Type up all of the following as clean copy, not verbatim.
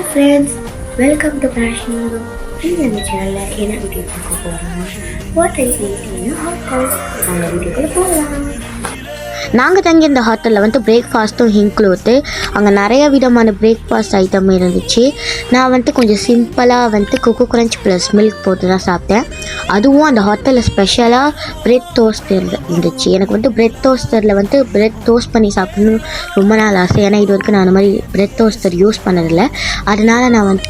Friends, welcome to fashion. இந்த சேனலில் என்ன வீடியோ பார்க்க போகிறோம்? What I eat in hotel. அந்த வீடியோக்குள்ள போகலாம். நாங்கள் தங்கி இந்த ஹோட்டலில் பிரேக்ஃபாஸ்ட்டும் இன்க்ளூடு. அங்கே நிறைய விதமான பிரேக்ஃபாஸ்ட் ஐட்டம் இருந்துச்சு. நான் கொஞ்சம் சிம்பிளாக குக்கு கிரன்ச் ப்ளஸ் மில்க் போட்டு தான் சாப்பிட்டேன். அதுவும் அந்த ஹோட்டலில் ஸ்பெஷலாக பிரெட் டோஸ்டர் இருந்துச்சு. எனக்கு பிரெட் டோஸ்டரில் பிரெட் டோஸ்ட் பண்ணி சாப்பிடணும் ரொம்ப நாள் ஆசை. ஏன்னா இது வரைக்கும் நான் அந்த மாதிரி பிரெட் டோஸ்டர் யூஸ் பண்ணதில்லை. அதனால் நான்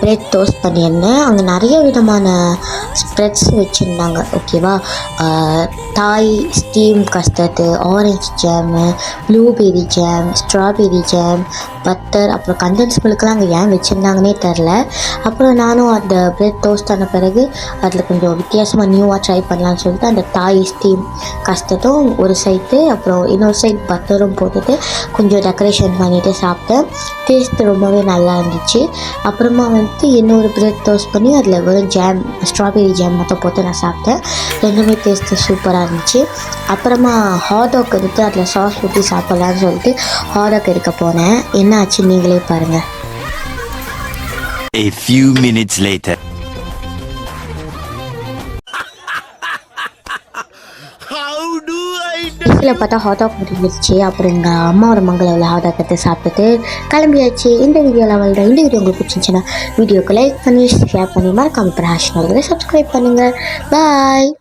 பிரெட் டோஸ்ட் பண்ணியிருந்தேன். அங்கே நிறைய விதமான ஸ்ப்ரெட்ஸ் வச்சுருந்தாங்க. ஓகேவா, தாய் steam custard, orange jam, blueberry jam, strawberry jam, butter, அப்புறம் கண்டன்ஸ் மில்க்லாம் அங்கே ஏன் வச்சுருந்தாங்கன்னே தெரில. அப்புறம் நானும் அந்த பிரெட் டோஸ்ட் ஆன பிறகு அதில் கொஞ்சம் வித்தியாசமாக நியூவாக ட்ரை பண்ணலான்னு சொல்லிட்டு அந்த தாய் ஸ்டீம் கஸ்டர்டும் ஒரு சைடு, அப்புறம் இன்னொரு சைடு பட்டரும் போட்டுட்டு கொஞ்சம் டெக்கரேஷன் பண்ணிவிட்டு சாப்பிட்டேன். டேஸ்ட்டு ரொம்பவே நல்லா இருந்துச்சு. அப்புறமா இன்னொரு பிரெட் டோஸ்ட் பண்ணி அதில் வெறும் ஜாம், ஸ்ட்ராபெரி ஜாம் மட்டும் போட்டு நான் சாப்பிட்டேன். ரெண்டுமே டேஸ்ட்டு சூப்பராக இருந்துச்சு. அப்புறமா ஹாடாக் அதில் சாஸ் ஊற்றி சாப்பிட்லான்னு சொல்லிட்டு ஹாடாக் எடுக்க போனேன். என்ன ஆச்சு நீங்களே பாருங்கள். A few minutes later. கடைசியில் பார்த்தா ஹாடாக் முடிஞ்சிருச்சு. அப்புறம் எங்கள் அம்மாவோட மங்களவில் ஹாடாக் எடுத்து சாப்பிட்டுட்டு கிளம்பியாச்சு. இந்த வீடியோவில் இந்த வீடியோ உங்களுக்கு பிடிச்சிருந்துச்சுன்னா வீடியோக்கு லைக் பண்ணி ஷேர் பண்ணி மறக்காம பிரகாஷ் சப்ஸ்கிரைப் பண்ணுங்கள். பாய்.